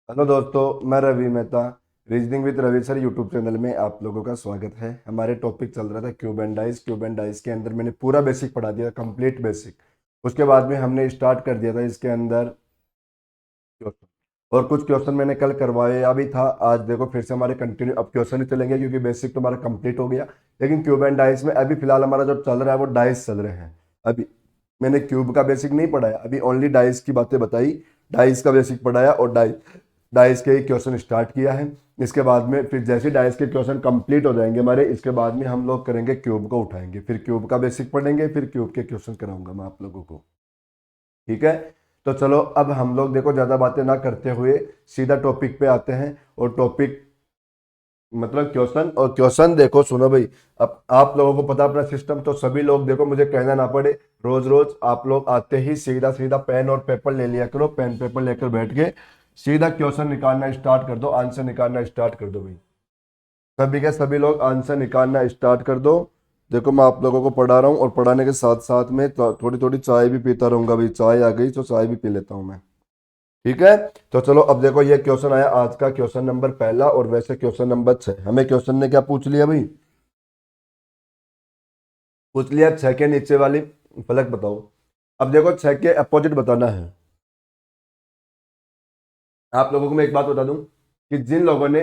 Hello दोस्तों, मैं Ravi Mehta. Reasoning with Ravi sir YouTube channel में आप लोगों का स्वागत है। हमारे टॉपिक चल रहा था cube and dice. Cube and dice के अंदर मैंने पूरा बेसिक पढ़ा दिया, कंप्लीट बेसिक। उसके बाद में हमने स्टार्ट कर दिया था इसके अंदर क्वेश्चन, और कुछ क्वेश्चन मैंने कल करवाया भी था। आज देखो फिर से हमारे कंटिन्यू अब क्वेश्चन ही चलेंगे, क्योंकि बेसिक तो हमारा कंप्लीट हो गया। लेकिन क्यूब एंड डाइस में अभी फिलहाल हमारा जो चल रहा है वो डाइस चल रहे हैं। अभी मैंने क्यूब का बेसिक नहीं पढ़ाया, अभी ओनली डाइस की बातें बताई। डाइस का बेसिक पढ़ाया और डाइस के क्वेश्चन स्टार्ट किया है। इसके बाद में फिर जैसे डाइस के क्वेश्चन कंप्लीट हो जाएंगे हमारे, इसके बाद में हम लोग करेंगे क्यूब को उठाएंगे, फिर क्यूब का बेसिक पढ़ेंगे, फिर क्यूब के क्वेश्चन कराऊंगा मैं आप लोगों को। ठीक है, तो चलो अब हम लोग देखो ज़्यादा बातें ना करते हुए सीधा टॉपिक पे आते हैं। और टॉपिक मतलब क्वेश्चन, और क्वेश्चन देखो सुनो भाई। अब आप लोगों को पता अपना सिस्टम, तो सभी लोग देखो, मुझे कहना ना पड़े। रोज रोज आप लोग आते ही सीधा सीधा पेन और पेपर ले लिया करो, पेन पेपर लेकर बैठ के सीधा क्वेश्चन निकालना स्टार्ट कर दो, आंसर निकालना स्टार्ट कर दो भाई। सभी के सभी लोग आंसर निकालना स्टार्ट कर दो। देखो मैं आप लोगों को पढ़ा रहा हूँ और पढ़ाने के साथ साथ में थोड़ी थोड़ी चाय भी पीता रहूंगा भाई। चाय आ गई तो चाय भी पी लेता हूँ मैं। ठीक है, तो चलो अब देखो ये क्वेश्चन आया आज का, क्वेश्चन नंबर पहला। और वैसे क्वेश्चन नंबर 6 हमें क्वेश्चन ने क्या पूछ लिया भाई? पूछ लिया 6 के नीचे वाली फलक बताओ। अब देखो 6 के अपोजिट बताना है। आप लोगों को मैं एक बात बता दूं कि जिन लोगों ने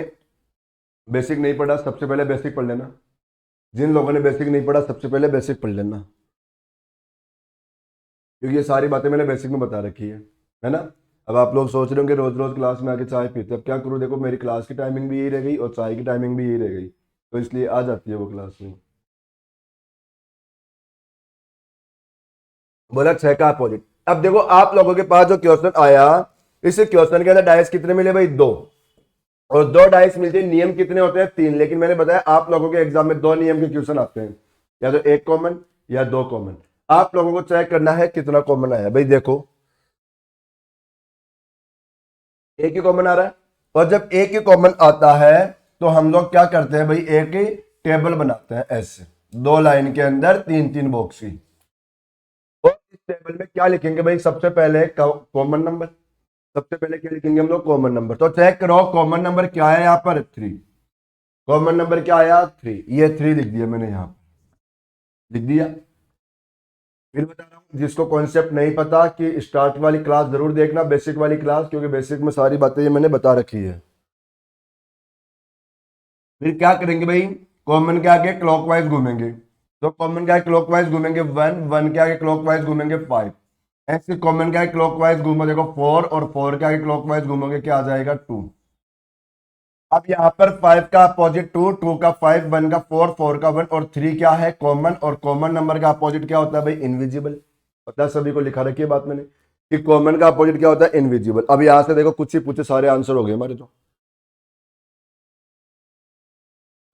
बेसिक नहीं पढ़ा सबसे पहले बेसिक पढ़ लेना। जिन लोगों ने बेसिक नहीं पढ़ा सबसे पहले बेसिक पढ़ लेना, क्योंकि ये सारी बातें मैंने बेसिक में बता रखी है ना। अब आप लोग सोच रहे होंगे रोज रोज क्लास में आके चाय पीते, अब क्या करूं? देखो मेरी क्लास की टाइमिंग भी यही रह गई और चाय की टाइमिंग भी यही रह गई, तो इसलिए आ जाती है वो क्लास में। बोला 6 का अपोजिट। अब देखो आप लोगों के पास जो क्वेश्चन आया, इस क्वेश्चन के अंदर डाइस कितने मिले भाई? दो। और दो डाइस मिलते हैं, नियम कितने होते हैं? तीन। लेकिन मैंने बताया आप लोगों के एग्जाम में दो नियम के क्वेश्चन आते हैं, या तो एक कॉमन या दो कॉमन। आप लोगों को चेक करना है कितना कॉमन आया भाई। देखो एक ही कॉमन आ रहा है, और जब एक ही कॉमन आता है तो हम लोग क्या करते हैं भाई? एक ही टेबल बनाते हैं ऐसे, दो लाइन के अंदर तीन तीन बॉक्स की। और इस टेबल में क्या लिखेंगे भाई? सबसे पहले कॉमन नंबर। सबसे पहले क्या लिखेंगे हम लोग? Common number. तो चेक करो कॉमन नंबर क्या है यहाँ पर? 3। कॉमन नंबर क्या आया? 3। ये 3 लिख दिया मैंने यहाँ पर, लिख दिया। फिर बता रहा हूँ, जिसको कॉन्सेप्ट नहीं पता कि स्टार्ट वाली क्लास जरूर देखना, बेसिक वाली क्लास, क्योंकि बेसिक में सारी बातें ये मैंने बता रखी है। फिर क्या करेंगे भाई? कॉमन के आगे क्लॉकवाइज घूमेंगे। तो कॉमन के आगे क्लॉकवाइज घूमेंगे 1, 1 के आगे क्लॉकवाइज घूमेंगे 5। ऐसे कॉमन के आगे क्लॉकवाइज घूमो, देखो 4, और 4 के आगे क्लॉकवाइज घूमोगे क्या आ जाएगा? 2। अब यहाँ पर 5 का अपोजिट 2, 2 का 5, 1 का 4, 4 का 1, और 3 क्या है? कॉमन। और कॉमन नंबर का अपोजिट क्या होता है भाई? इनविजिबल। पता है सभी को, लिखा रखी है बात मैंने कि कॉमन का अपोजिट क्या होता है? इनविजिबल। अब यहां से देखो कुछ ही पूछे सारे आंसर हो गए हमारे तो।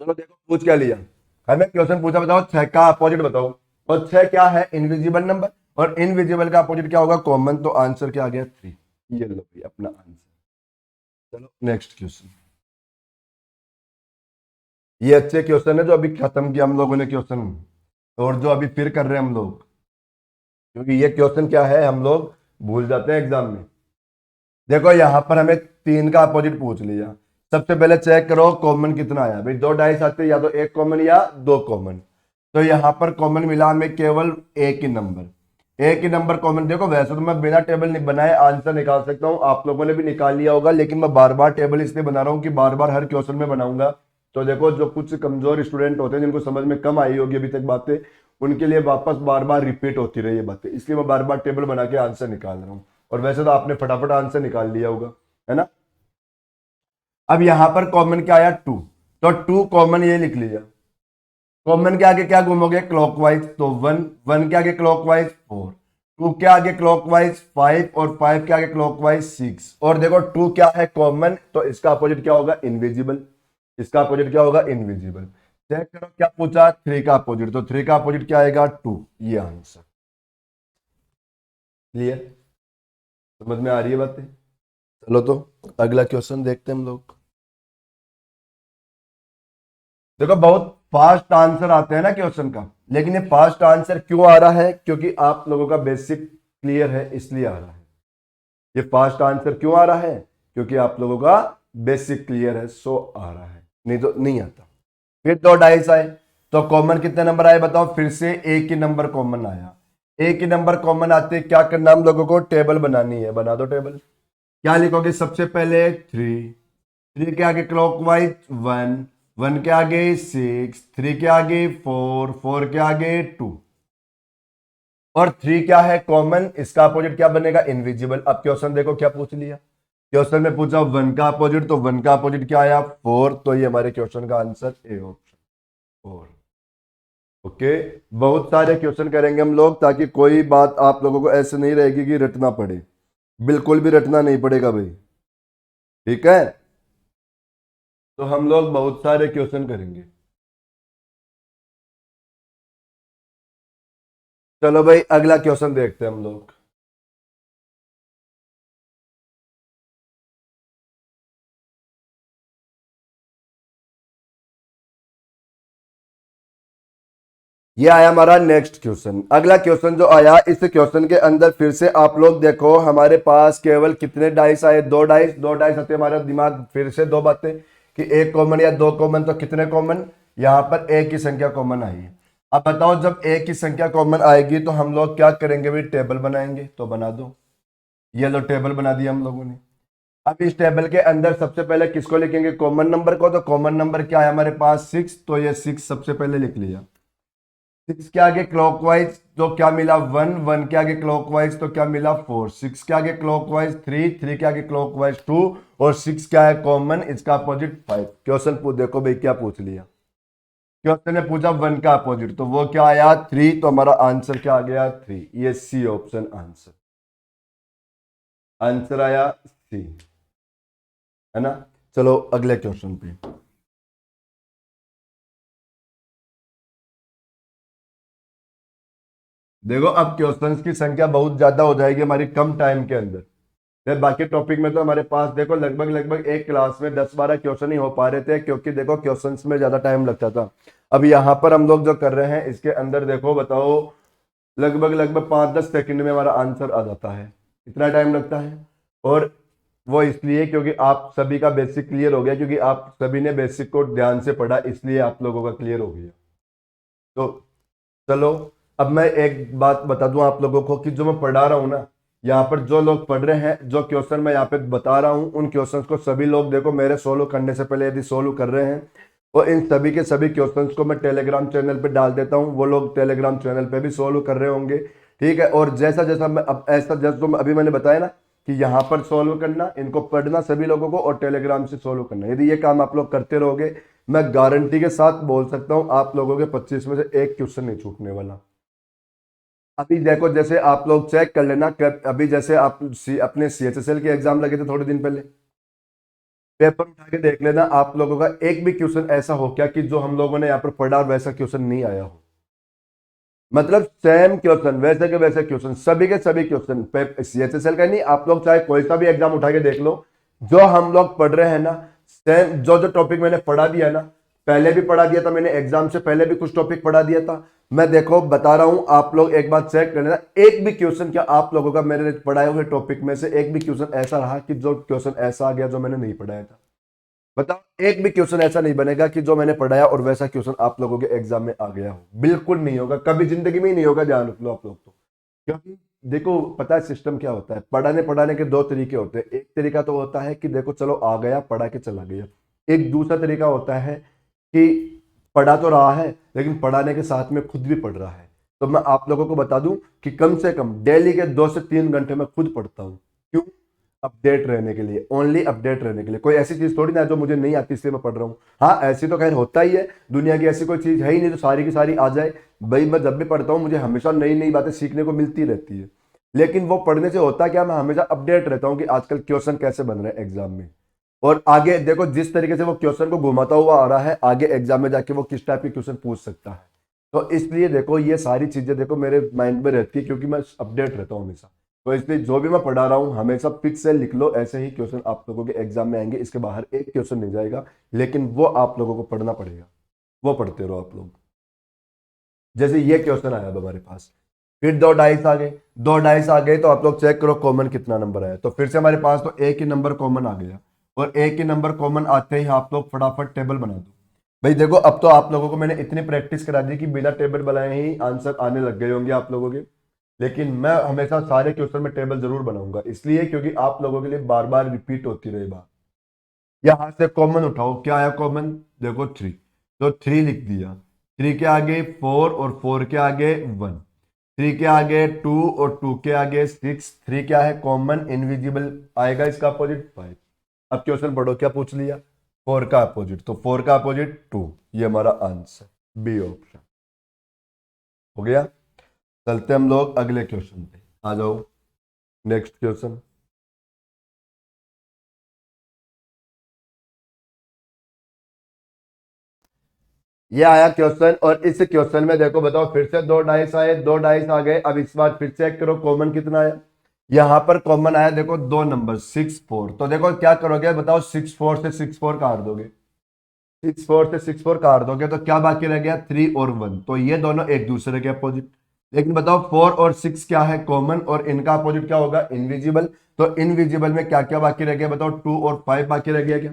चलो देखो पूछ क्या लिया। हमें क्वेश्चन पूछा, बताओ 6 का अपोजिट बताओ। और 6 क्या है? Invisible number. और इनविजिबल का अपोजिट क्या होगा? कॉमन। तो आंसर क्या आ गया? 3। ये लो भाई अपना आंसर। चलो नेक्स्ट क्वेश्चन। ये अच्छे क्वेश्चन है जो अभी खत्म किया हम लोगों ने क्वेश्चन, और जो अभी फिर कर रहे हैं हम लोग, क्योंकि ये क्वेश्चन क्या है हम लोग भूल जाते हैं एग्जाम में। देखो यहां पर हमें 3 का अपोजिट पूछ लिया। सबसे पहले चेक करो कॉमन कितना आया भाई। दो डाइस आते हैं, या तो एक कॉमन या दो कॉमन। तो यहां पर कॉमन मिला हमें केवल एक ही नंबर। एक ही नंबर कॉमन। देखो वैसे तो मैं बिना टेबल नहीं बनाए आंसर निकाल सकता हूं, आप लोगों ने भी निकाल लिया होगा, लेकिन मैं बार बार टेबल इसलिए बना रहा हूं कि बार बार हर क्वेश्चन में बनाऊंगा। तो देखो जो कुछ कमजोर स्टूडेंट होते हैं, जिनको समझ में कम आई होगी अभी तक बातें, उनके लिए वापस बार बार रिपीट होती रही ये बातें, इसलिए मैं बार बार टेबल बना के आंसर निकाल रहा हूँ। और वैसे तो आपने फटाफट आंसर निकाल लिया होगा, है ना। अब यहां पर कॉमन क्या आया? 2। तो 2 कॉमन ये लिख लिया। कॉमन के आगे क्या घूमोगे? क्लॉकवाइज। तो 1, 1 के आगे क्लॉकवाइज 4, 2 के आगे क्लॉकवाइज 5, और 5 के आगे क्लॉकवाइज 6। और देखो 2 क्या है? कॉमन। तो इसका अपोजिट क्या होगा? इनविजिबल। इसका अपोजिट क्या होगा? इनविजिबल। चेक करो क्या पूछा? 3 का अपोजिट। तो 3 का अपोजिट क्या आएगा? 2। ये आंसर। क्लियर? समझ में आ रही है बातें? चलो तो अगला क्वेश्चन देखते हैं हम लोग। देखो बहुत फास्ट आंसर आते हैं ना क्वेश्चन का, लेकिन ये फास्ट आंसर क्यों आ रहा है? क्योंकि आप लोगों का बेसिक क्लियर है इसलिए आ रहा है। ये फास्ट आंसर क्यों आ रहा है? क्योंकि आप लोगों का बेसिक क्लियर है, सो आ रहा है, नहीं तो नहीं आता। फिर 2 डाइस आए, तो कॉमन कितने नंबर आए बताओ, फिर से एक ही नंबर कॉमन आया। एक ही नंबर कॉमन आते क्या करना हम लोगों को, टेबल बनानी है, बना दो टेबल। क्या लिखोगे, सबसे पहले 3, 3 के आगे क्लॉकवाइज 1, 1 के आगे 6, 3 के आगे 4, 4 के आगे 2, और 3 क्या है कॉमन, इसका अपोजिट क्या बनेगा, इनविजिबल। अब क्वेश्चन देखो क्या पूछ लिया, क्वेश्चन में पूछा 1 का अपोजिट, तो 1 का अपोजिट क्या आया, 4, तो ये हमारे क्वेश्चन का आंसर ए ऑप्शन 4। ओके, बहुत सारे क्वेश्चन करेंगे हम लोग, ताकि कोई बात आप लोगों को ऐसे नहीं रहेगी कि रटना पड़े, बिल्कुल भी रटना नहीं पड़ेगा भाई, ठीक है। तो हम लोग बहुत सारे क्वेश्चन करेंगे। चलो भाई अगला क्वेश्चन देखते हैं हम लोग। ये आया हमारा नेक्स्ट क्वेश्चन। अगला क्वेश्चन जो आया, इस क्वेश्चन के अंदर फिर से आप लोग देखो हमारे पास केवल कितने डाइस आए, 2 डाइस। 2 डाइस आते हमारा दिमाग फिर से दो बातें कि एक कॉमन या 2 कॉमन, तो कितने कॉमन, यहां पर एक की संख्या कॉमन आई है। अब बताओ जब एक की संख्या कॉमन आएगी तो हम लोग क्या करेंगे भाई, टेबल बनाएंगे, तो बना दो। ये लो टेबल बना दिया हम लोगों ने। अब इस टेबल के अंदर सबसे पहले किसको लिखेंगे, कॉमन नंबर को, तो कॉमन नंबर क्या है हमारे पास 6, तो ये 6 सबसे पहले लिख लिया। 6 के आगे क्लॉकवाइज तो क्या मिला 1, 1 के आगे क्लॉकवाइज तो क्या मिला 4, 6 के आगे क्लॉकवाइज 3, 3 के आगे क्लॉकवाइज 2, और 6 क्या है कॉमन, इसका अपोजिट 5। क्वेश्चन देखो भाई क्या पूछ लिया, क्वेश्चन ने पूछा 1 का अपोजिट, तो वो क्या आया 3, तो हमारा आंसर क्या आ गया 3, ये सी ऑप्शन आंसर, आंसर आया सी, है ना। चलो अगले क्वेश्चन पे। देखो अब क्वेश्चंस की संख्या बहुत ज्यादा हो जाएगी हमारी कम टाइम के अंदर। फिर बाकी टॉपिक में तो हमारे पास देखो लगभग लगभग एक क्लास में 10-12 क्वेश्चन ही हो पा रहे थे, क्योंकि देखो क्वेश्चंस में ज्यादा टाइम लगता था। अब यहाँ पर हम लोग जो कर रहे हैं इसके अंदर देखो बताओ, लगभग लगभग 5-10 सेकंड में हमारा आंसर आ जाता है। इतना टाइम लगता है, और वो इसलिए क्योंकि आप सभी का बेसिक क्लियर हो गया, क्योंकि आप सभी ने बेसिक को ध्यान से पढ़ा, इसलिए आप लोगों का क्लियर हो गया। तो चलो अब मैं एक बात बता दूं आप लोगों को, कि जो मैं पढ़ा रहा हूं ना, यहाँ पर जो लोग पढ़ रहे हैं, जो क्वेश्चन मैं यहाँ पे बता रहा हूँ, उन क्वेश्चंस को सभी लोग देखो मेरे सोल्व करने से पहले यदि सोल्व कर रहे हैं, और इन सभी के सभी क्वेश्चंस को मैं टेलीग्राम चैनल पे डाल देता हूँ, वो लोग टेलीग्राम चैनल पे भी सोल्व कर रहे होंगे, ठीक है। और जैसा जैसा मैं अब ऐसा जैसा तो अभी मैंने बताया ना कि यहाँ पर सोल्व करना, इनको पढ़ना सभी लोगों को, और टेलीग्राम से सोल्व करना, यदि ये काम आप लोग करते रहोगे, मैं गारंटी के साथ बोल सकता हूँ आप लोगों के 25 में से एक क्वेश्चन नहीं छूटने वाला। अभी देखो जैसे आप लोग चेक कर लेना, अभी जैसे आप अपने CHSL के एग्जाम लगे थे थोड़े दिन पहले, पेपर उठा के देख लेना, आप लोगों का एक भी क्वेश्चन ऐसा हो क्या कि जो हम लोगों ने यहाँ पर पढ़ा और वैसा क्वेश्चन नहीं आया हो। मतलब सेम क्वेश्चन, वैसे के वैसे क्वेश्चन, सभी के सभी क्वेश्चन, CHSL का नहीं, आप लोग चाहे कोई सा भी एग्जाम उठा के देख लो, जो हम लोग पढ़ रहे हैं ना, सेम जो जो टॉपिक मैंने पढ़ा दिया ना, पहले भी पढ़ा दिया था मैंने, एग्जाम से पहले भी कुछ टॉपिक पढ़ा दिया था, मैं देखो बता रहा हूं, आप लोग एक बार चेक कर लेना, एक भी क्वेश्चन क्या आप लोगों का मेरे पढ़ाए हुए टॉपिक में से एक भी क्वेश्चन ऐसा रहा कि जो क्वेश्चन ऐसा आ गया जो मैंने नहीं पढ़ाया था। बताओ एक भी क्वेश्चन ऐसा नहीं बनेगा कि जो मैंने पढ़ाया और वैसा क्वेश्चन आप लोगों के एग्जाम में आ गया हो, बिल्कुल नहीं होगा, कभी जिंदगी में ही नहीं होगा, ध्यान रख लो आप लोग तो। क्योंकि देखो पता है सिस्टम क्या होता है, पढ़ाने पढ़ाने के 2 तरीके होते हैं। एक तरीका तो होता है कि देखो चलो आ गया पढ़ा के चला गया, एक दूसरा तरीका होता है कि पढ़ा तो रहा है लेकिन पढ़ाने के साथ में खुद भी पढ़ रहा है। तो मैं आप लोगों को बता दूं कि कम से कम डेली के 2 से 3 घंटे मैं खुद पढ़ता हूं। क्यों? अपडेट रहने के लिए, ओनली अपडेट रहने के लिए। कोई ऐसी चीज थोड़ी ना है जो मुझे नहीं आती इसलिए मैं पढ़ रहा हूँ। हाँ ऐसी तो खैर होता ही है, दुनिया की ऐसी कोई चीज है ही नहीं तो सारी की सारी आ जाए। भाई मैं जब भी पढ़ता हूँ मुझे हमेशा नई नई बातें सीखने को मिलती रहती है, लेकिन वो पढ़ने से होता क्या, मैं हमेशा अपडेट रहता हूँ कि आजकल क्वेश्चन कैसे बन रहे हैं एग्जाम में। और आगे देखो जिस तरीके से वो क्वेश्चन को घुमाता हुआ आ रहा है, आगे एग्जाम में जाके वो किस टाइप के क्वेश्चन पूछ सकता है। तो इसलिए देखो ये सारी चीजें देखो मेरे माइंड में रहती है, क्योंकि मैं अपडेट रहता हूँ हमेशा। तो इसलिए जो भी मैं पढ़ा रहा हूँ हमेशा फिक्स से लिख लो, ऐसे ही क्वेश्चन आप लोगों के एग्जाम में आएंगे, इसके बाहर एक क्वेश्चन नहीं जाएगा, लेकिन वो आप लोगों को पढ़ना पड़ेगा, वो पढ़ते रहो आप लोग। जैसे ये क्वेश्चन आया अब हमारे पास, फिर दो डाइस आ गए, दो डाइस आ गए तो आप लोग चेक करो कॉमन कितना नंबर आया। तो फिर से हमारे पास तो एक ही नंबर कॉमन आ गया, और एक ही नंबर कॉमन आते ही आप लोग फटाफट टेबल बना दो। भाई देखो अब तो आप लोगों को मैंने इतनी प्रैक्टिस करा दी कि बिना टेबल बनाए ही आंसर आने लग गए होंगे आप लोगों के। लेकिन मैं हमेशा सारे क्वेश्चन में टेबल जरूर बनाऊंगा, इसलिए क्योंकि आप लोगों के लिए बार बार रिपीट होती रही बात। यहां से कॉमन उठाओ, क्या आया कॉमन, देखो 3, तो 3 लिख दिया। 3 के आगे 4 और 4 के आगे 1, 3 के आगे 2 और 2 के आगे 6, 3 क्या है कॉमन इनविजिबल आएगा इसका अपोजिट 5। अब क्वेश्चन पढ़ो क्या पूछ लिया, 4 का अपोजिट, तो 4 का अपोजिट 2, ये हमारा आंसर बी ऑप्शन हो गया। चलते हम लोग अगले क्वेश्चन पे, आ जाओ नेक्स्ट क्वेश्चन। ये आया क्वेश्चन, और इस क्वेश्चन में देखो बताओ फिर से दो डाइस आए, दो डाइस आ गए। अब इस बार फिर चेक करो कॉमन कितना आया। यहां पर कॉमन आया देखो दो नंबर 6 4, तो देखो क्या करोगे बताओ, 6 4 से 6 4 काट दोगे, 6 4 से 6 4 काट दोगे तो क्या बाकी रह गया 3 और 1, तो ये दोनों एक दूसरे के अपोजिट। लेकिन बताओ 4 और 6 क्या है कॉमन, और इनका अपोजिट क्या होगा इनविजिबल। तो इनविजिबल में क्या क्या बाकी रह गया बताओ, 2 और 5 बाकी रह गया क्या,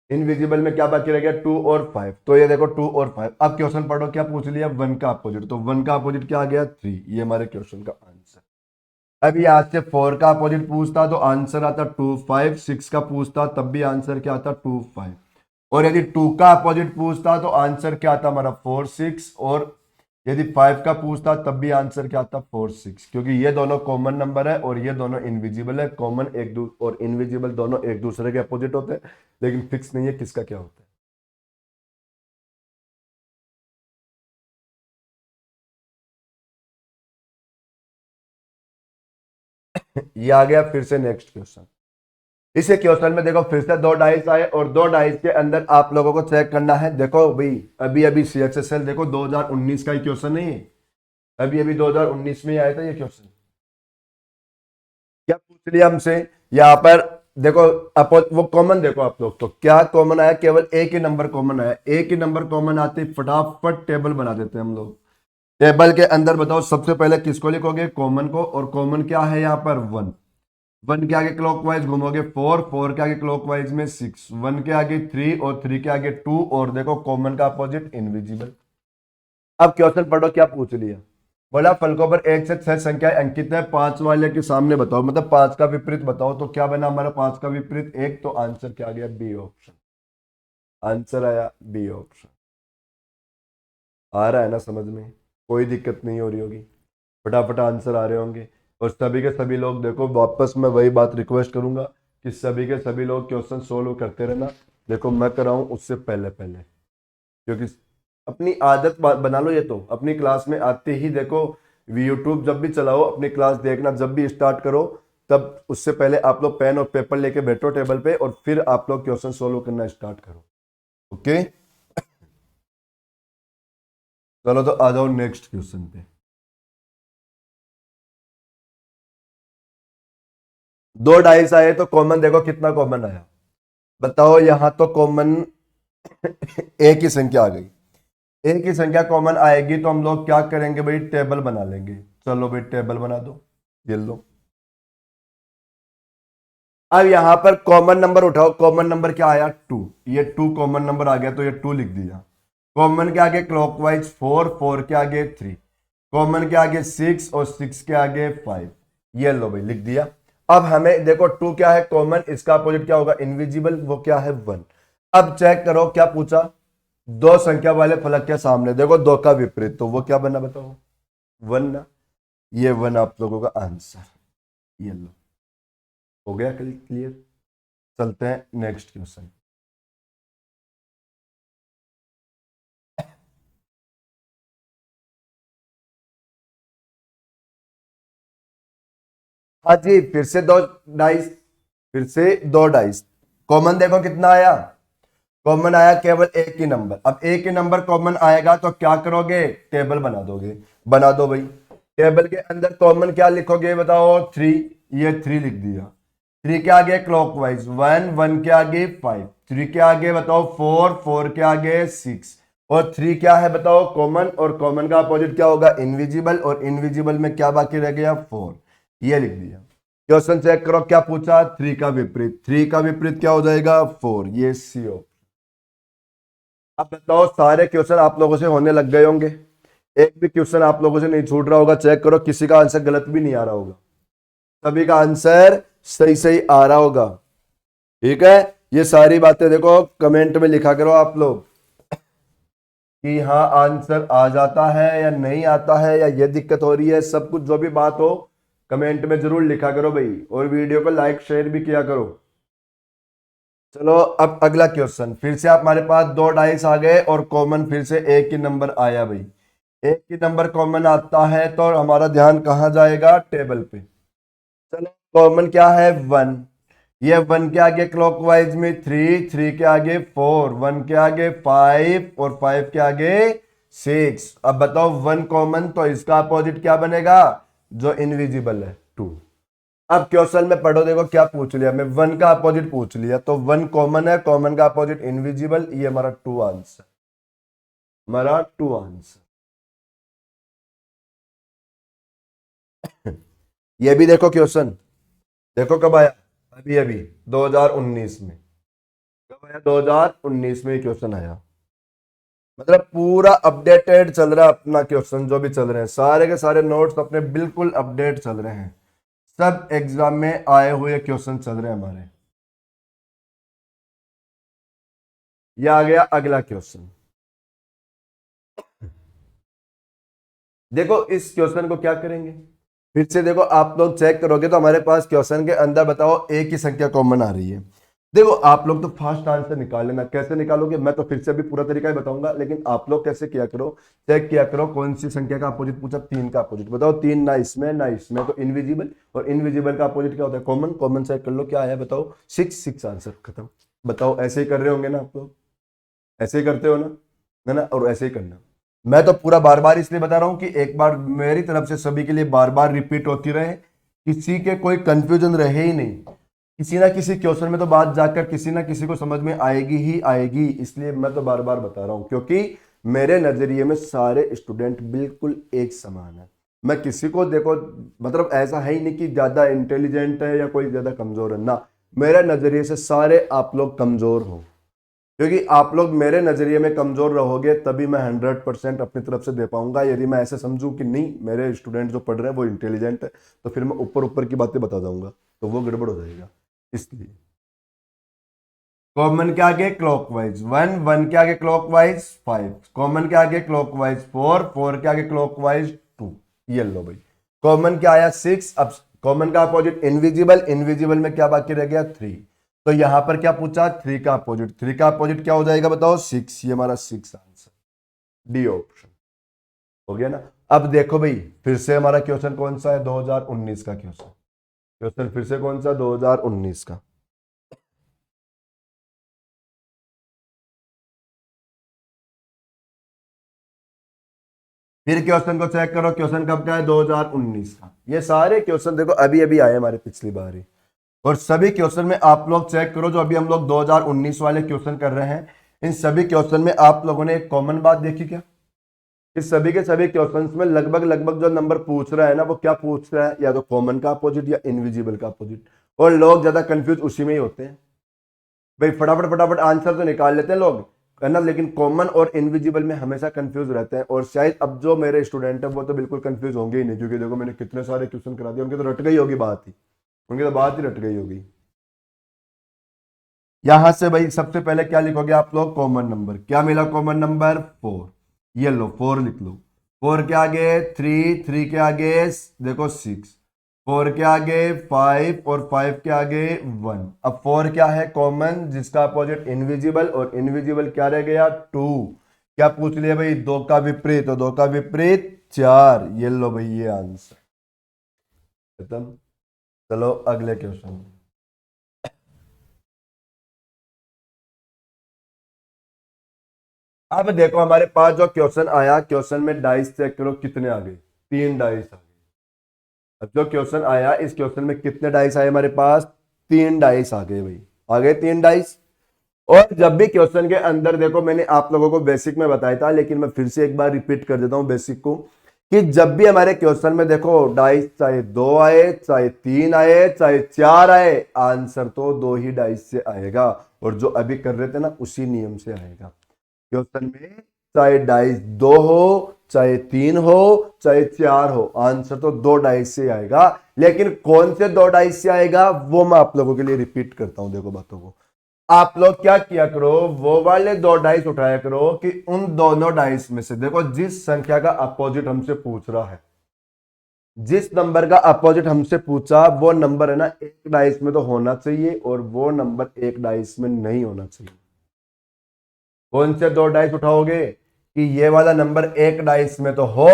इनविजिबल में क्या बाकी रह गया 2 और 5, तो ये देखो 2 और 5। अब क्वेश्चन पढ़ो क्या पूछ लिया, 1 का अपोजिट, तो 1 का अपोजिट क्या आ गया 3, ये हमारे क्वेश्चन का आंसर। अब ये आज से 4 का अपोजिट पूछता तो आंसर आता 2 5, 6 का पूछता तब भी आंसर क्या आता 2 5, और यदि 2 का अपोजिट पूछता तो आंसर क्या आता हमारा 4 6, और यदि 5 का पूछता तब भी आंसर क्या आता 4 6, क्योंकि ये दोनों कॉमन नंबर है और ये दोनों इनविजिबल है। कॉमन और इनविजिबल दोनों एक दूसरे के अपोजिट होते हैं, लेकिन फिक्स नहीं है किसका क्या होता है। ये आ गया फिर से नेक्स्ट क्वेश्चन। इस क्वेश्चन में देखो फिर से दो डाइस आए, और दो डाइस के अंदर आप लोगों को चेक करना है। देखो भाई अभी अभी CHSL देखो 2019 का ही क्वेश्चन नहीं है, अभी अभी 2019 में ही आया था ये क्वेश्चन। क्या पूछ लिया हमसे यहाँ पर, देखो वो कॉमन देखो आप लोग, तो क्या कॉमन आया, केवल एक ही नंबर कॉमन आया। एक ही नंबर कॉमन आते ही फटाफट टेबल बना देते हैं हम लोग। टेबल के अंदर बताओ सबसे पहले किसको लिखोगे, कॉमन को, और कॉमन क्या है यहाँ पर 1, 1 के आगे क्लॉकवाइज घूमोगे 4, 4 के आगे क्लॉकवाइज में 6, 1 के आगे 3 और 3 के आगे 2, और देखो कॉमन का अपोजिट इनविजिबल। अब क्वेश्चन पढ़ो क्या पूछ लिया, बोला फलकों पर 1 से 6 संख्या अंकित है, 5 वाले के सामने बताओ, मतलब 5 का विपरीत बताओ। तो क्या बना हमारा 5 का विपरीत 1, तो आंसर क्या आ गया बी ऑप्शन, आंसर आया बी ऑप्शन। आ रहा है ना समझ में, कोई दिक्कत नहीं हो रही होगी, फटाफट आंसर आ रहे होंगे। और सभी के सभी लोग देखो वापस मैं वही बात रिक्वेस्ट करूंगा कि सभी के सभी लोग क्वेश्चन सोल्व करते रहना। देखो मैं कराऊं उससे पहले पहले, क्योंकि अपनी आदत बना लो, ये तो अपनी क्लास में आते ही देखो यूट्यूब जब भी चलाओ अपनी क्लास देखना, जब भी स्टार्ट करो तब उससे पहले आप लोग पेन और पेपर लेके बैठो टेबल पे, और फिर आप लोग क्वेश्चन सोल्व करना स्टार्ट करो। ओके चलो तो आ जाओ नेक्स्ट क्वेश्चन पे। दो डाइस आए तो कॉमन देखो कितना कॉमन आया, बताओ यहां तो कॉमन एक ही संख्या आ गई। एक ही संख्या कॉमन आएगी तो हम लोग क्या करेंगे भाई, टेबल बना लेंगे। चलो भाई टेबल बना दो, ये लो। अब यहां पर कॉमन नंबर उठाओ, कॉमन नंबर क्या आया 2, ये 2 कॉमन नंबर आ गया तो ये 2 लिख दिया। कॉमन के आगे क्लॉकवाइज 4, 4 के आगे 3, कॉमन के आगे 6 और 6 के आगे 5, ये लो भाई लिख दिया। अब हमें देखो 2 क्या है कॉमन, इसका अपोजिट क्या होगा इनविजिबल, वो क्या है 1। अब चेक करो क्या पूछा, दो संख्या वाले फलक के सामने देखो दो का विपरीत, तो वो क्या बना बताओ 1 ना, ये 1 आप लोगों का आंसर, ये लो हो गया क्लियर। चलते हैं नेक्स्ट क्वेश्चन। हाँ जी फिर से दो डाइस, फिर से दो डाइस। कॉमन देखो कितना आया, कॉमन आया केवल एक ही नंबर। अब एक ही नंबर कॉमन आएगा तो क्या करोगे, टेबल बना दोगे। बना दो भाई, टेबल के अंदर कॉमन क्या लिखोगे बताओ 3, ये 3 लिख दिया। 3 के आगे क्लॉकवाइज 1, 1 के आगे 5, 3 के आगे बताओ 4, 4 के आगे 6, और 3 क्या है बताओ, कॉमन, और कॉमन का अपोजिट क्या होगा, इनविजिबल, और इनविजिबल में क्या बाकी रह गया, 4। ये लिख दिया। क्वेश्चन चेक करो, क्या पूछा, 3 का विपरीत, 3 का विपरीत क्या हो जाएगा, 4। ये CO। अब बताओ, सारे क्वेश्चन आप लोगों से होने लग गए होंगे, एक भी क्वेश्चन आप लोगों से नहीं छूट रहा होगा। चेक करो, किसी का आंसर गलत भी नहीं आ रहा होगा, सभी का आंसर सही सही आ रहा होगा। ठीक है, ये सारी बातें देखो कमेंट में लिखा करो आप लोग कि हाँ आंसर आ जाता है या नहीं आता है, या ये दिक्कत हो रही है। सब कुछ जो भी बात हो कमेंट में जरूर लिखा करो भाई, और वीडियो को लाइक शेयर भी किया करो। चलो अब अगला क्वेश्चन, फिर से आप हमारे पास 2 डाइस आ गए और कॉमन फिर से एक ही नंबर आया भाई। एक ही नंबर कॉमन आता है तो हमारा ध्यान कहाँ जाएगा, टेबल पे। चलो, कॉमन क्या है, 1। ये 1 के आगे क्लॉकवाइज में 3, 3 के आगे 4, 1 के आगे 5, और 5 के आगे 6। अब बताओ 1 कॉमन, तो इसका अपोजिट क्या बनेगा, जो इनविजिबल है, 2। अब क्वेश्चन में पढ़ो, देखो क्या पूछ लिया मैं, 1 का अपोजिट पूछ लिया, तो 1 कॉमन है, कॉमन का अपोजिट इनविजिबल, ये हमारा 2 आंसर, हमारा 2 आंसर। ये भी देखो क्वेश्चन, देखो कब आया, अभी अभी 2019 में। कब आया, 2019 में क्वेश्चन आया। मतलब पूरा अपडेटेड चल रहा है अपना क्वेश्चन, जो भी चल रहे हैं सारे के सारे नोट्स अपने बिल्कुल अपडेट चल रहे हैं। सब एग्जाम में आए हुए क्वेश्चन चल रहे हैं हमारे। ये आ गया अगला क्वेश्चन। देखो इस क्वेश्चन को क्या करेंगे, फिर से देखो आप लोग चेक करोगे तो हमारे पास क्वेश्चन के अंदर बताओ एक ही संख्या कॉमन आ रही है। देखो आप लोग तो फास्ट आंसर निकाल लेना, कैसे निकालोगे मैं तो फिर से अभी पूरा तरीका ही बताऊंगा, लेकिन आप लोग कैसे किया करो, चेक किया करो कौन सी संख्या का अपोजिट पूछा, 3 का अपोजिट बताओ। 3 ना इसमें ना इसमें, तो इनविजिबल, और इनविजिबल का अपोजिट क्या होता है, कॉमन। कॉमन चेक कर लो क्या आया, बताओ 6, 6 आंसर खत्म। बताओ ऐसे ही कर रहे होंगे ना आप लोग, ऐसे ही करते हो ना, ना, और ऐसे ही करना। मैं तो पूरा बार बार इसलिए बता रहा हूं कि एक बार मेरी तरफ से सभी के लिए बार बार रिपीट होती रहे, किसी के कोई कंफ्यूजन रहे ही नहीं। किसी ना किसी क्वेश्चन में तो बात जाकर किसी ना किसी को समझ में आएगी ही आएगी, इसलिए मैं तो बार बार बता रहा हूं, क्योंकि मेरे नजरिए में सारे स्टूडेंट बिल्कुल एक समान है। मैं किसी को देखो, मतलब ऐसा है ही नहीं कि ज्यादा इंटेलिजेंट है या कोई ज्यादा कमजोर है ना, मेरे नजरिए से सारे आप लोग कमजोर हो, क्योंकि आप लोग मेरे नजरिए में कमजोर रहोगे तभी मैं 100% अपनी तरफ से दे पाऊंगा। यदि मैं ऐसे समझूं कि नहीं मेरे स्टूडेंट जो पढ़ रहे हैं वो इंटेलिजेंट है, तो फिर मैं ऊपर ऊपर की बातें बता जाऊंगा, तो वो गड़बड़ हो जाएगा। इसलिए कॉमन के आगे क्लॉकवाइज 1, 1 के आगे क्लॉकवाइज 5, कॉमन के आगे क्लॉकवाइज 4, 4 के आगे क्लॉकवाइज 2। ये लो भाई, कॉमन क्या आया 6। अब कॉमन का अपोजिट इनविजिबल, इनविजिबल में क्या बाकी रह गया, 3। तो यहां पर क्या पूछा, 3 का अपोजिट, 3 का अपोजिट क्या हो जाएगा बताओ, 6। ये हमारा 6 आंसर, डी ऑप्शन हो गया ना। अब देखो भाई, फिर से हमारा क्वेश्चन कौन सा है, 2019 का क्वेश्चन। क्वेश्चन फिर से कौन सा, 2019 का। फिर क्वेश्चन को चेक करो, क्वेश्चन कब का है, 2019 का। ये सारे क्वेश्चन देखो अभी अभी आए हमारे पिछली बार ही, और सभी क्वेश्चन में आप लोग चेक करो, जो अभी हम लोग 2019 वाले क्वेश्चन कर रहे हैं, इन सभी क्वेश्चन में आप लोगों ने एक कॉमन बात देखी क्या, इस सभी के सभी क्वेश्चंस में लगभग लगभग जो नंबर पूछ रहा है ना, वो क्या पूछ रहा है, या तो कॉमन का अपोजिट या इनविजिबल का अपोजिट। और लोग ज्यादा कंफ्यूज उसी में ही होते हैं भाई, फटाफट फटाफट आंसर तो निकाल लेते हैं लोग, है ना, लेकिन कॉमन और इनविजिबल में हमेशा कंफ्यूज रहते हैं। और शायद अब जो मेरे स्टूडेंट है वो तो बिल्कुल कंफ्यूज होंगे ही नहीं, क्योंकि देखो मैंने कितने सारे क्वेश्चन करा दिए, उनकी तो रट गई होगी बात ही, उनकी तो बात ही रट गई होगी। यहां से भाई सबसे पहले क्या लिखोगे आप लोग, कॉमन नंबर क्या मिला, कॉमन नंबर 4। ये लो 4 लिख लो, 4 के आगे 3, 3 के आगे देखो 6, 4 के आगे 5, और 5 के आगे 1। अब 4 क्या है, कॉमन, जिसका अपोजिट इनविजिबल, और इनविजिबल क्या रह गया, 2। क्या पूछ लिया भाई, 2 का विपरीत, तो 2 का विपरीत 4। ये लो भाई, ये आंसर खत्म। चलो अगले क्वेश्चन। अब देखो हमारे पास जो क्वेश्चन आया, क्वेश्चन में डाइस चेक करो कितने आ गए, 3 डाइस आ गए। अब जो क्वेश्चन आया, इस क्वेश्चन में कितने डाइस आए हमारे पास, 3 डाइस आ गए भाई, आ गए 3 डाइस। और जब भी क्वेश्चन के अंदर देखो, मैंने आप लोगों को बेसिक में बताया था, लेकिन मैं फिर से एक बार रिपीट कर देता हूं बेसिक को, कि जब भी हमारे क्वेश्चन में देखो डाइस चाहे 2 आए, चाहे 3 आए, चाहे 4 आए, आंसर तो 2 ही डाइस से आएगा। और जो अभी कर रहे थे ना, उसी नियम से आएगा क्वेश्चन में। चाहे डाइस 2 हो, चाहे 3 हो, चाहे 4 हो, आंसर तो 2 डाइस से आएगा। लेकिन कौन से 2 डाइस से आएगा वो मैं आप लोगों के लिए रिपीट करता हूं। देखो बातों को, आप लोग क्या किया करो, वो वाले 2 डाइस उठाया करो कि उन दोनों डाइस में से देखो जिस संख्या का अपोजिट हमसे पूछ रहा है, जिस नंबर का अपोजिट हमसे पूछा, वो नंबर है ना एक डाइस में तो होना चाहिए, और वो नंबर एक डाइस में नहीं होना चाहिए। कौन से 2 डाइस उठाओगे कि ये वाला नंबर एक डाइस में तो हो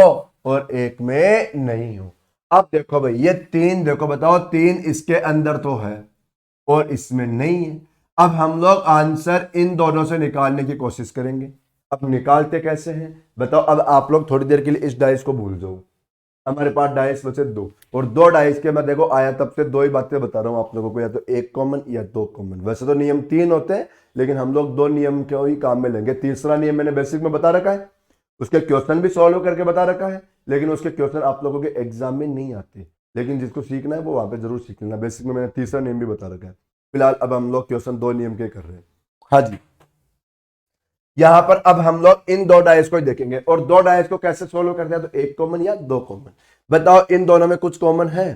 और एक में नहीं हो। अब देखो भाई, ये 3 देखो, बताओ 3 इसके अंदर तो है और इसमें नहीं है। अब हम लोग आंसर इन दोनों से निकालने की कोशिश करेंगे। अब निकालते कैसे हैं बताओ। अब आप लोग थोड़ी देर के लिए इस डाइस को भूल जाओ, हमारे पास डाइस बचे 2, और 2 डाइस के मैं देखो आया तब से 2 ही बातें बता रहा हूं आप लोगों को, या तो एक कॉमन या 2 कॉमन। वैसे तो नियम 3 होते हैं, लेकिन हम लोग 2 नियम को ही काम में लेंगे। तीसरा नियम मैंने बेसिक में बता रखा है, उसके क्वेश्चन भी सॉल्व करके बता रखा है, लेकिन उसके क्वेश्चन आप लोगों के एग्जाम में नहीं आते। लेकिन जिसको सीखना है वो वहां पे जरूर सीख लेना। बेसिक में मैंने तीसरा नियम भी बता रखा है। फिलहाल अब हम लोग क्वेश्चन 2 नियम के कर रहे हैं। हाँ जी, यहां पर अब हम लोग इन 2 डाइस को ही देखेंगे, और 2 डाइस को कैसे सोल्व करते हैं, तो एक कॉमन या 2 कॉमन। बताओ इन दोनों में कुछ कॉमन है?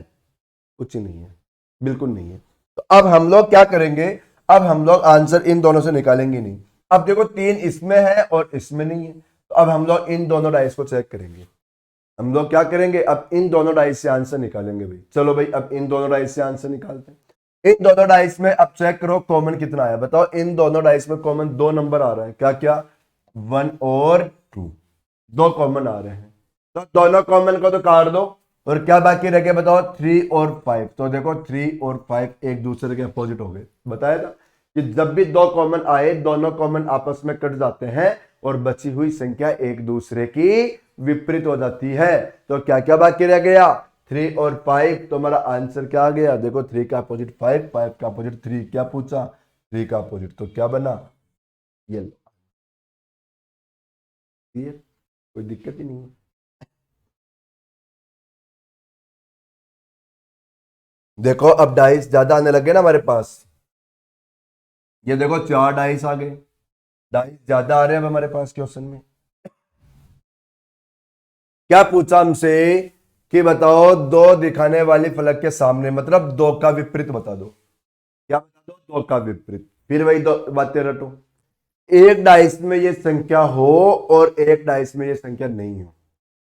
कुछ ही नहीं है, बिल्कुल नहीं है। तो अब हम लोग क्या करेंगे, अब हम लोग आंसर इन दोनों से निकालेंगे नहीं। अब देखो 3 इसमें है और इसमें नहीं है, तो अब हम लोग इन दोनों डाइस को चेक करेंगे। हम लोग क्या करेंगे, अब इन दोनों डाइस से आंसर निकालेंगे भाई। चलो भाई, अब इन दोनों डाइस से आंसर निकालते हैं। इन दोनों डाइस में अब चेक करो कॉमन कितना आया। बताओ इन दोनों डाइस में कॉमन 2 नंबर आ रहे हैं, क्या क्या, 1 और 2, 2 कॉमन आ रहे हैं। तो दोनों कॉमन को तो काट दो, और क्या बाकी रह गया बताओ, 3 और 5। तो देखो 3 और 5 एक दूसरे के अपोजिट हो गए। बताया था कि जब भी 2 कॉमन आए, दोनों कॉमन आपस में कट जाते हैं और बची हुई संख्या एक दूसरे की विपरीत हो जाती है। तो क्या क्या बाकी रह गया, 3 और 5। तो हमारा आंसर क्या आ गया, देखो 3 का अपोजिट 5, 5 का अपोजिट 3, क्या पूछा 3 का अपोजिट, तो क्या बना ये। कोई दिक्कत ही नहीं है। देखो अब डाइस ज्यादा आने लगे ना हमारे पास, ये देखो 4 डाइस आ गए, डाइस ज्यादा आ रहे हैं अब हमारे पास क्वेश्चन में। क्या पूछा हमसे कि बताओ 2 दिखाने वाली फलक के सामने, मतलब 2 का विपरीत बता दो। क्या बता दो, 2 का विपरीत। फिर वही 2 बातें रटो, एक डाइस में ये संख्या हो और एक डाइस में ये संख्या नहीं हो।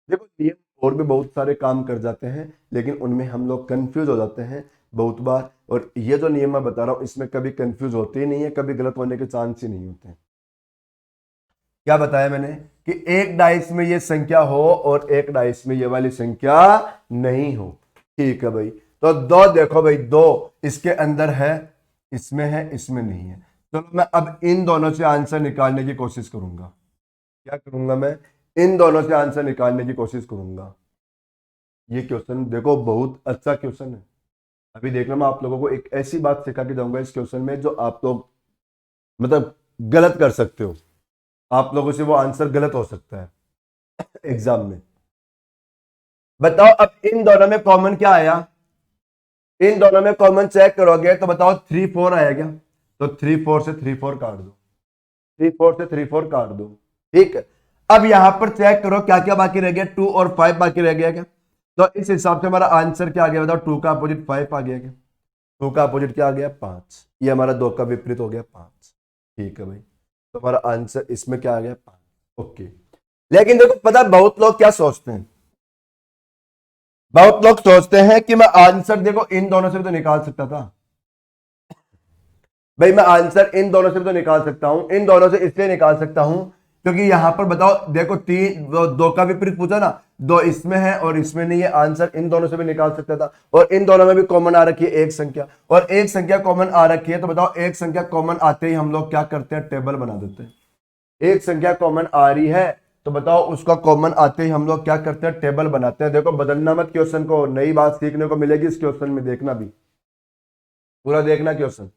देखो नियम और भी बहुत सारे काम कर जाते हैं, लेकिन उनमें हम लोग कंफ्यूज हो जाते हैं बहुत बार। और ये जो नियम मैं बता रहा हूं, इसमें कभी कंफ्यूज होते ही नहीं है, कभी गलत होने के चांस ही नहीं होते। क्या बताया मैंने कि एक डाइस में ये संख्या हो और एक डाइस में ये वाली संख्या नहीं हो। ठीक है भाई, तो 2 देखो भाई, 2 इसके अंदर है, इसमें नहीं है। चलो मैं अब इन दोनों से आंसर निकालने की कोशिश करूंगा। क्या करूंगा मैं, इन दोनों से आंसर निकालने की कोशिश करूंगा। ये क्वेश्चन देखो बहुत अच्छा क्वेश्चन है। अभी देखना, मैं आप लोगों को एक ऐसी बात सिखा के जाऊंगा इस क्वेश्चन में जो आप लोग मतलब गलत कर सकते हो, आप लोगों से वो आंसर गलत हो सकता है एग्जाम में। बताओ अब इन दोनों में कॉमन क्या आया, इन दोनों में कॉमन चेक करोगे तो बताओ 3 4 आया क्या, तो 3 4 से 3 4 काट दो, 3 4 से 3 4 काट दो। ठीक है, अब यहां पर चेक करो क्या क्या बाकी रह गया, 2 और 5 बाकी रह गया क्या। तो इस हिसाब से हमारा आंसर क्या आ गया बताओ, 2 का अपोजिट 5 आ गया क्या, 2 का अपोजिट क्या आ गया 5। ये हमारा 2 का विपरीत हो गया 5। ठीक है भाई, तो हमारा आंसर इसमें क्या आ गया 5। ओके, लेकिन देखो पता है बहुत लोग क्या सोचते हैं, बहुत लोग सोचते हैं कि मैं आंसर देखो इन दोनों से भी तो निकाल सकता था। भाई मैं आंसर इन दोनों से भी तो निकाल सकता हूं, इन दोनों से इसलिए निकाल सकता हूं क्योंकि यहां पर बताओ देखो 2 का विपरीत पूछा ना, 2 इसमें है और इसमें नहीं है, आंसर इन दोनों से भी निकाल सकता था। और इन दोनों में भी कॉमन आ रखी है एक संख्या, और एक संख्या कॉमन आ रखी है, तो बताओ एक संख्या कॉमन आते ही हम लोग क्या करते हैं, टेबल बना देते हैं। एक संख्या कॉमन आ रही है तो बताओ उसका कॉमन आते ही हम लोग क्या करते हैं, टेबल बनाते हैं। देखो बदलना मत क्वेश्चन को, नई बात सीखने को मिलेगी इस क्वेश्चन में, देखना भी पूरा देखना क्वेश्चन।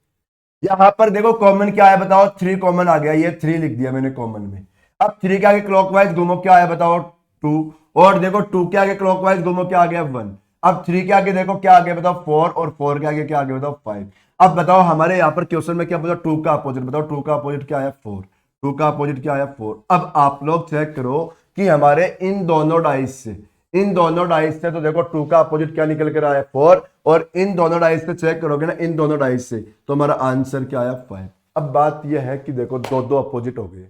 यहाँ पर देखो कॉमन क्या है बताओ, 3 कॉमन आ गया, ये 3 लिख दिया मैंने कॉमन में। अब 3 के आगे क्लॉकवाइज घूमो, क्या है बताओ 2। और देखो 2 के आगे क्लॉकवाइज घूमो, क्या आ गया 1। अब 3 के आगे देखो क्या आ गया बताओ 4, और 4 के आगे क्या आ गया बताओ 5। अब बताओ हमारे यहाँ पर क्वेश्चन में क्या बताओ 2 का अपोजिट बताओ, 2 का अपोजिट क्या आया 4, 2 का अपोजिट क्या आया 4। अब आप लोग चेक करो कि हमारे इन दोनों डाइस से तो देखो 2 का अपोजिट क्या निकल कर आया 4, और इन दोनों डाइस से चेक करोगे ना, इन दोनों डाइस से, तो हमारा आंसर क्या आया 5। अब बात यह है कि देखो दो दो अपोजिट हो गए।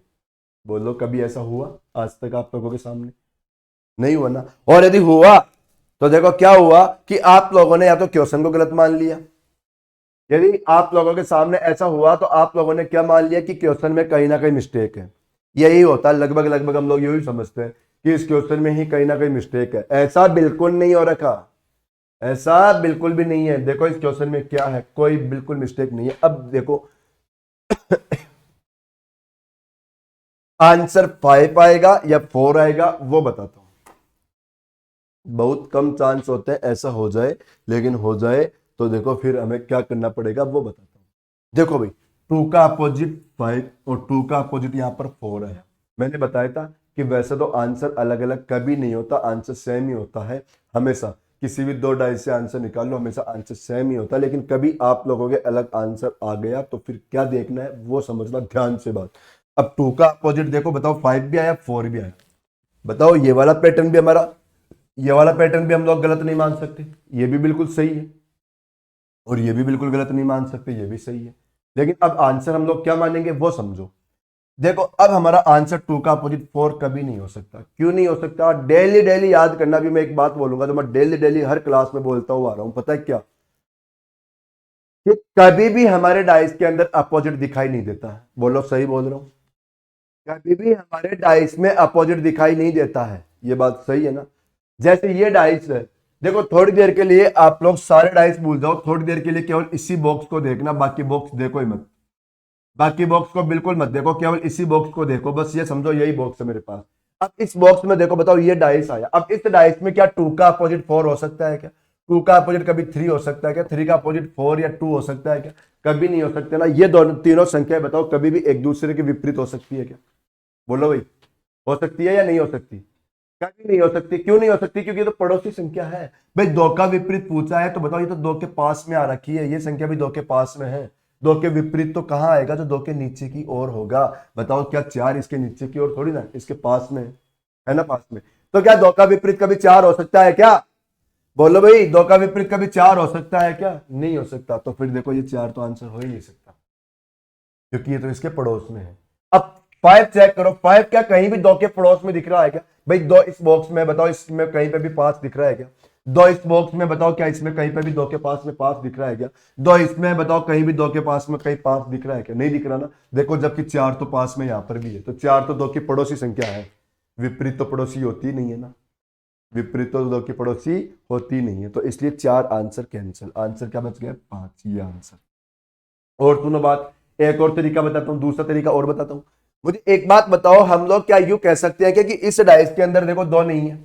बोलो कभी ऐसा हुआ आज तक आप लोगों के सामने? नहीं हुआ ना। और यदि हुआ तो देखो क्या हुआ कि आप लोगों ने या तो क्वेश्चन को गलत मान लिया, यदि आप लोगों के सामने ऐसा हुआ तो आप लोगों ने क्या मान लिया कि क्वेश्चन में कहीं ना कहीं मिस्टेक है। यही होता है लगभग लगभग, हम लोग यही समझते हैं कि इस क्वेश्चन में ही कहीं ना कहीं मिस्टेक है। ऐसा बिल्कुल नहीं हो रखा, ऐसा बिल्कुल भी नहीं है। देखो इस क्वेश्चन में क्या है, कोई बिल्कुल मिस्टेक नहीं है। अब देखो आंसर 5 आएगा या 4 आएगा वो बताता हूं। बहुत कम चांस होते हैं ऐसा हो जाए, लेकिन हो जाए तो देखो फिर हमें क्या करना पड़ेगा वो बताता हूं। देखो भाई 2 का अपोजिट 5 और 2 का अपोजिट यहां पर 4 है। मैंने बताया था कि वैसे तो आंसर अलग अलग कभी नहीं होता, आंसर सेम ही होता है हमेशा। किसी भी दो डाइस से आंसर निकाल लो, हमेशा आंसर सेम ही होता है। लेकिन कभी आप लोगों के अलग आंसर आ गया तो फिर क्या देखना है वो समझना ध्यान से बात। अब 2 का अपोजिट देखो बताओ 5 भी आया 4 भी आया। बताओ ये वाला पैटर्न भी हमारा, ये वाला पैटर्न भी हम लोग गलत नहीं मान सकते, ये भी बिल्कुल सही है। और ये भी बिल्कुल गलत नहीं मान सकते, ये भी सही है। लेकिन अब आंसर हम लोग क्या मानेंगे वो समझो। देखो अब हमारा आंसर 2 का अपोजिट 4 कभी नहीं हो सकता। क्यों नहीं हो सकता? डेली डेली याद करना। भी मैं एक बात बोलूंगा तो मैं डेली डेली हर क्लास में बोलता हुआ आ रहा हूं, पता है क्या? कि कभी भी हमारे डाइस के अंदर अपोजिट दिखाई नहीं देता है। बोलो सही बोल रहा हूं? कभी भी हमारे डाइस में अपोजिट दिखाई नहीं देता है, ये बात सही है ना? जैसे ये डाइस है, देखो थोड़ी देर के लिए आप लोग सारे डाइस भूल जाओ, थोड़ी देर के लिए केवल इसी बॉक्स को देखना, बाकी बॉक्स देखो ही मत। बाकी बॉक्स को बिल्कुल मत देखो, केवल इसी बॉक्स को देखो, बस ये समझो यही बॉक्स है मेरे पास। अब इस बॉक्स में देखो बताओ ये डाइस आया। अब इस डाइस में क्या 2 का अपोजिट 4 हो सकता है क्या? 2 का अपोजिट कभी 3 हो सकता है क्या? 3 का अपोजिट 4 या 2 हो सकता है क्या? कभी नहीं हो सकता ना। ये दोनों तीनों संख्याएं बताओ कभी भी एक दूसरे के विपरीत हो सकती है क्या? बोलो भाई, हो सकती है या नहीं हो सकती? कभी नहीं हो सकती। क्यों नहीं हो सकती? क्योंकि ये तो पड़ोसी संख्या है। भाई 2 का विपरीत पूछा है तो बताओ ये तो 2 के पास में आ रखी है, ये संख्या भी 2 के पास में है। 2 के विपरीत तो कहां आएगा? जो 2 के नीचे की ओर होगा। बताओ क्या 4 इसके नीचे की ओर थोड़ी ना, इसके पास में है ना, पास में। तो क्या 2 का विपरीत कभी 4 हो सकता है क्या? बोलो भाई 2 का विपरीत कभी 4 हो सकता है क्या? नहीं हो सकता। तो फिर देखो ये 4 तो आंसर हो ही नहीं सकता, क्योंकि ये तो इसके पड़ोस में है। अब 5 चेक करो, 5 क्या कहीं भी 2 के पड़ोस में दिख रहा है क्या? भाई 2 इस बॉक्स में बताओ, इसमें कहीं पे भी 5 दिख रहा है क्या? 2 इस बॉक्स में बताओ, क्या इसमें कहीं पे भी 2 के पास में 5 दिख रहा है क्या? 2 इसमें बताओ, कहीं भी 2 के पास में कहीं 5 दिख रहा है क्या? नहीं दिख रहा ना। देखो जबकि 4 तो पास में यहां पर भी है, तो 4 तो 2 की पड़ोसी संख्या है। विपरीत तो पड़ोसी होती नहीं है ना, विपरीत तो 2 की पड़ोसी होती नहीं है। तो इसलिए 4 आंसर कैंसिल। आंसर क्या बच गया? 5, ये आंसर। और सुनो बात, एक और तरीका बताता हूं, दूसरा तरीका और बताता हूं। मुझे एक बात बताओ, हम लोग क्या यूं कह सकते हैं कि इस डाइस के अंदर देखो 2 नहीं है,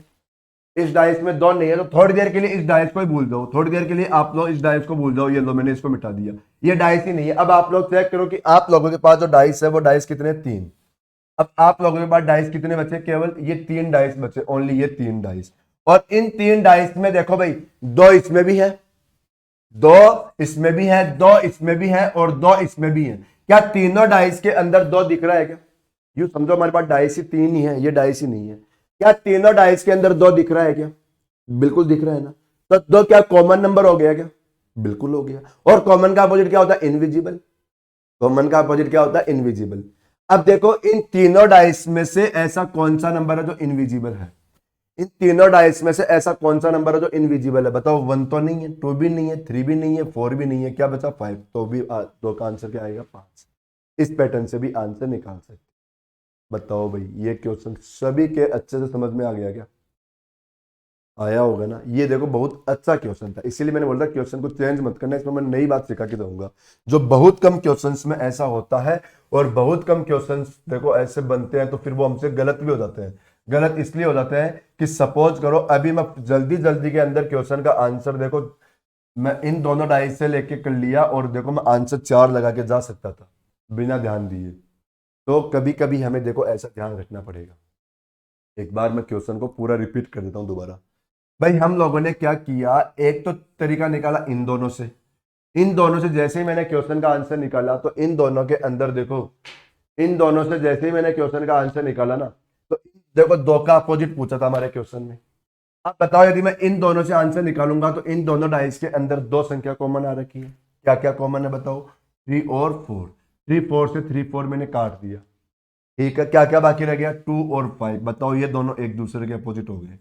इस डाइस में 2 नहीं है, तो थोड़ी देर के लिए इस डाइस को ही भूल जाओ। थोड़ी देर के लिए आप लोग इस डाइस को भूल जाओ, ये लो मैंने इसको मिटा दिया, ये डाइस ही नहीं है। अब आप लोग चेक करो कि आप लोगों के पास जो डाइस है वो डाइस कितने? 3। अब आप लोगों के पास डाइस कितने बचे? केवल ये 3 डाइस बचे, ओनली ये 3 डाइस। और इन 3 डाइस में देखो भाई 2 इसमें भी है, 2 इसमें भी है, 2 इसमें भी है, और 2 इसमें भी है। क्या तीनों डाइस के अंदर 2 दिख रहा है क्या? यू समझो हमारे पास डाइस ही 3 ही है, ये डाइस ही नहीं है। क्या तीनों डाइस के अंदर 2 दिख रहा है क्या? बिल्कुल दिख रहा है ना। तो 2 क्या कॉमन नंबर हो गया क्या? बिल्कुल हो गया। और कॉमन का अपोजिट क्या होता है? इनविजिबल। कॉमन का अपोजिट क्या होता है? इनविजिबल। अब देखो इन तीनों डाइस में से ऐसा कौन सा नंबर है जो इनविजिबल है? इन तीनों डाइस में से ऐसा कौन सा नंबर है जो इनविजिबल है? बताओ। 1 तो नहीं है, 2 भी नहीं है, 3 भी नहीं है, 4 भी नहीं है, क्या बचा? 5। तो भी 2 का आंसर क्या आएगा? 5। इस पैटर्न से भी आंसर निकाल सकते। बताओ भाई ये क्वेश्चन सभी के अच्छे से समझ में आ गया क्या? आया होगा ना। ये देखो बहुत अच्छा क्वेश्चन था, इसीलिए मैंने बोला क्वेश्चन को चेंज मत करना, इसमें मैं नई बात सिखा के दूंगा जो बहुत कम क्वेश्चंस में ऐसा होता है। और बहुत कम क्वेश्चंस देखो ऐसे बनते हैं तो फिर वो हमसे गलत भी हो जाते हैं। गलत इसलिए हो जाते हैं कि सपोज करो अभी मैं जल्दी जल्दी के अंदर क्वेश्चन का आंसर देखो मैं इन दोनों डाइस से लेके कर लिया और देखो मैं आंसर 4 लगा के जा सकता था बिना ध्यान दिए। तो कभी कभी हमें देखो ऐसा ध्यान रखना पड़ेगा। एक बार मैं क्वेश्चन को पूरा रिपीट कर देता हूँ दोबारा। भाई हम लोगों ने क्या किया, एक तो तरीका निकाला इन दोनों से। इन दोनों से जैसे ही मैंने क्वेश्चन का आंसर निकाला तो इन दोनों के अंदर देखो, इन दोनों से जैसे ही मैंने क्वेश्चन का आंसर निकाला ना, तो देखो दो का अपोजिट पूछा था हमारे क्वेश्चन में। आप बताओ यदि मैं इन दोनों से आंसर निकालूंगा तो इन दोनों डाइस के अंदर दो संख्या कॉमन आ रखी है। क्या क्या कॉमन है बताओ? 3 और 4। 3 4 से 3 4 मैंने काट दिया। ठीक है, क्या क्या बाकी रह गया? 2 और 5। बताओ ये दोनों एक दूसरे के अपोजिट हो गए।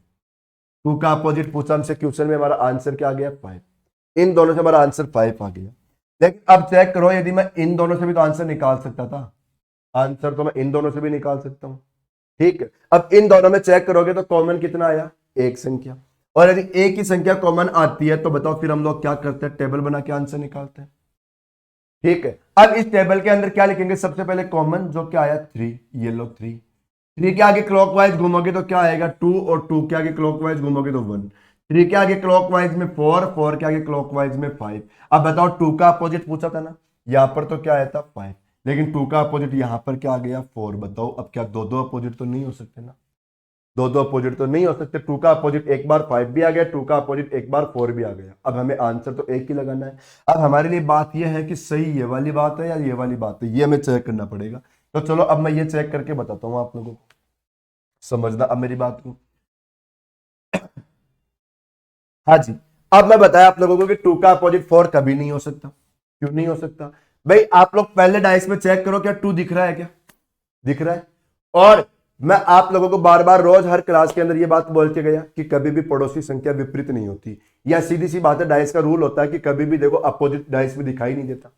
2 का अपोजिट पूछा हमसे क्वेश्चन में, हमारा आंसर क्या आ गया? 5। इन दोनों से हमारा आंसर 5 आ गया। लेकिन अब चेक करो, यदि मैं इन दोनों से भी तो आंसर निकाल सकता था। आंसर तो मैं इन दोनों से भी निकाल सकता हूं। ठीक है, अब इन दोनों में चेक करोगे तो कॉमन कितना आया? एक संख्या। और यदि एक ही संख्या कॉमन आती है तो बताओ फिर हम लोग क्या करते हैं? टेबल बना के आंसर निकालते हैं। ठीक है, अब इस टेबल के अंदर क्या लिखेंगे? सबसे पहले कॉमन जो क्या आया? 3। ये लो 3। 3 के आगे क्लॉकवाइज घूमोगे तो क्या आएगा? 2। और 2 के आगे क्लॉकवाइज घूमोगे तो 1। 3 के आगे क्लॉकवाइज में 4। 4 के आगे क्लॉकवाइज में 5। अब बताओ 2 का अपोजिट पूछा था ना, यहां पर तो क्या आया था? 5। लेकिन 2 का अपोजिट यहां पर क्या आ गया? 4। बताओ अब क्या दो दो अपोजिट तो नहीं हो सकते ना? दो दो अपोजिट तो नहीं हो सकते। 2 का अपोजिट एक बार 5 भी आ गया, 2 का अपोजिट एक बार 4 भी आ गया। अब हमें आंसर तो एक ही लगाना है। अब हमारे लिए बात यह है कि सही ये वाली बात है या ये वाली बात है, ये हमें चेक करना पड़ेगा। तो चलो अब मैं ये चेक करके बताता हूं आप लोगों को, समझना अब मेरी बात को। हाँ जी, अब मैं बताया आप लोगों को कि 2 का अपोजिट 4 कभी नहीं हो सकता। क्यों नहीं हो सकता? भाई आप लोग पहले डाइस में चेक करो, क्या 2 दिख रहा है? क्या दिख रहा है? और मैं आप लोगों को बार बार रोज हर क्लास के अंदर ये बात बोल के गया कि कभी भी पड़ोसी संख्या विपरीत नहीं होती। या सीधी सी बात है, डाइस का रूल होता है कि कभी भी देखो अपोजिट डाइस में दिखाई नहीं देता।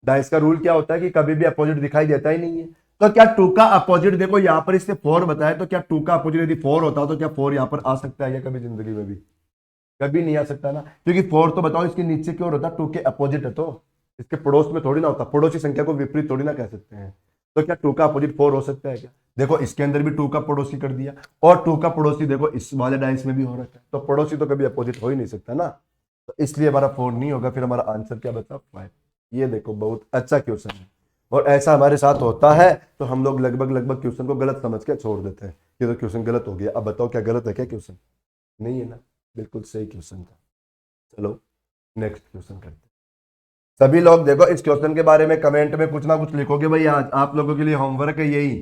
डाइस का रूल क्या होता है कि कभी भी अपोजिट दिखाई देता ही नहीं है। तो क्या 2 का अपोजिट देखो यहां पर इसने 4 बताया, तो क्या 2 का अपोजिट यदि 4 होता तो क्या 4 यहां पर आ सकता है? या कभी जिंदगी में भी कभी नहीं आ सकता ना, क्योंकि 4 तो बताओ इसके नीचे क्यों होता? 2 के अपोजिट है तो इसके पड़ोस में थोड़ी ना होता। पड़ोसी संख्या को विपरीत थोड़ी ना कह सकते हैं। तो क्या 2 का अपोजिट 4 हो सकता है क्या? देखो इसके अंदर भी 2 का पड़ोसी कर दिया, और 2 का पड़ोसी देखो इस वाले डाइस में भी हो रखा है। तो पड़ोसी तो कभी अपोजिट हो ही नहीं सकता ना। तो इसलिए हमारा 4 नहीं होगा। फिर हमारा आंसर क्या बचा? 5। ये देखो बहुत अच्छा क्वेश्चन है, और ऐसा हमारे साथ होता है तो हम लोग लगभग लगभग क्वेश्चन को गलत समझ के छोड़ देते हैं। ये तो क्वेश्चन गलत हो गया। अब बताओ क्या गलत है? क्या क्वेश्चन नहीं है ना? बिल्कुल सही क्वेश्चन था। चलो नेक्स्ट क्वेश्चन करते हैं। सभी लोग देखो इस क्वेश्चन के बारे में कमेंट में कुछ ना कुछ लिखोगे। भाई आज आप लोगों के लिए होमवर्क है यही।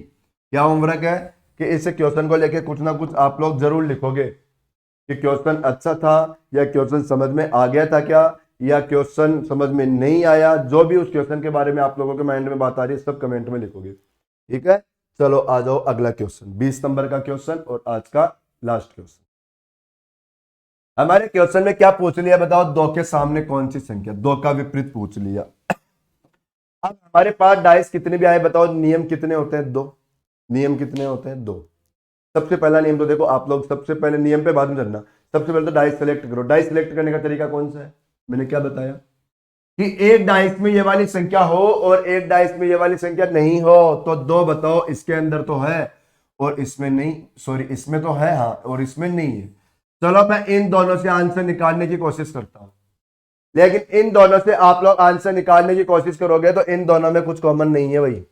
क्या होमवर्क है? कि इस क्वेश्चन को लेके कुछ ना कुछ आप लोग जरूर लिखोगे कि क्वेश्चन अच्छा था, या क्वेश्चन समझ में आ गया था क्या, या क्वेश्चन समझ में नहीं आया। जो भी उस क्वेश्चन के बारे में आप लोगों के माइंड में बात आ रही है सब कमेंट में लिखोगे। ठीक है, चलो आ जाओ अगला क्वेश्चन, 20 नंबर का क्वेश्चन और आज का लास्ट क्वेश्चन। हमारे क्वेश्चन में क्या पूछ लिया बताओ? 2 के सामने कौन सी संख्या? 2 का विपरीत पूछ लिया। अब हमारे पास डाइस कितने भी आए बताओ, नियम कितने होते हैं? 2। नियम कितने होते हैं? 2। सबसे पहला नियम तो देखो आप लोग सबसे पहले नियम पे बाद में चलना। सबसे पहले तो डाइस सेलेक्ट करो। डाइस सेलेक्ट करने का तरीका कौन सा है? मैंने क्या बताया कि एक डाइस में ये वाली संख्या हो और एक डाइस में ये वाली संख्या नहीं हो। तो 2 बताओ इसके अंदर तो है और इसमें नहीं, सॉरी इसमें तो है हाँ और इसमें नहीं है। चलो मैं इन दोनों से आंसर निकालने की कोशिश करता हूं, लेकिन इन दोनों से आप लोग आंसर निकालने की कोशिश करोगे तो इन दोनों में कुछ कॉमन नहीं है भाई।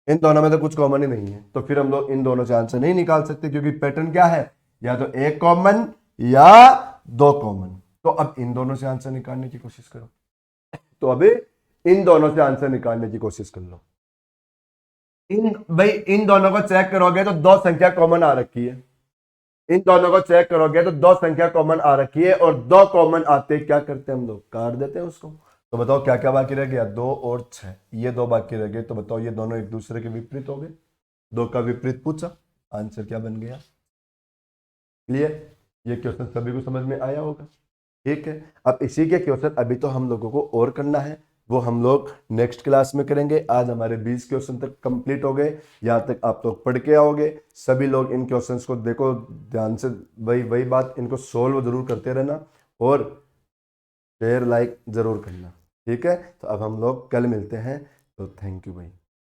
इन दोनों में तो कुछ कॉमन ही नहीं है, तो फिर हम लोग इन दोनों से आंसर नहीं निकाल सकते, क्योंकि पैटर्न क्या है? या तो एक कॉमन या दो कॉमन। तो अब इन दोनों से आंसर निकालने की कोशिश करो। तो अभी इन दोनों से आंसर निकालने की कोशिश कर लो। इन भाई इन दोनों को चेक करोगे तो दो संख्या कॉमन आ रखी है। इन दोनों को चेक करोगे तो दो संख्या कॉमन आ रखी है, और दो कॉमन आते क्या करते हैं हम लोग? काट देते हैं उसको। तो बताओ क्या क्या बाकी रह गया? 2 और 6, ये दो बाकी रह गए। तो बताओ ये दोनों एक दूसरे के विपरीत हो गए। 2 का विपरीत पूछा, आंसर क्या बन गया? क्लियर? ये क्वेश्चन सभी को समझ में आया होगा। ठीक है, अब इसी के क्वेश्चन अभी तो हम लोगों को और करना है, वो हम लोग नेक्स्ट क्लास में करेंगे। आज हमारे 20 क्वेश्चन तक कंप्लीट हो गए। यहाँ तक आप लोग पढ़ के आओगे। सभी लोग इन क्वेश्चंस को देखो ध्यान से, वही वही बात, इनको सोल्व जरूर करते रहना और शेयर लाइक जरूर करना। ठीक है, तो अब हम लोग कल मिलते हैं। तो थैंक यू भाई।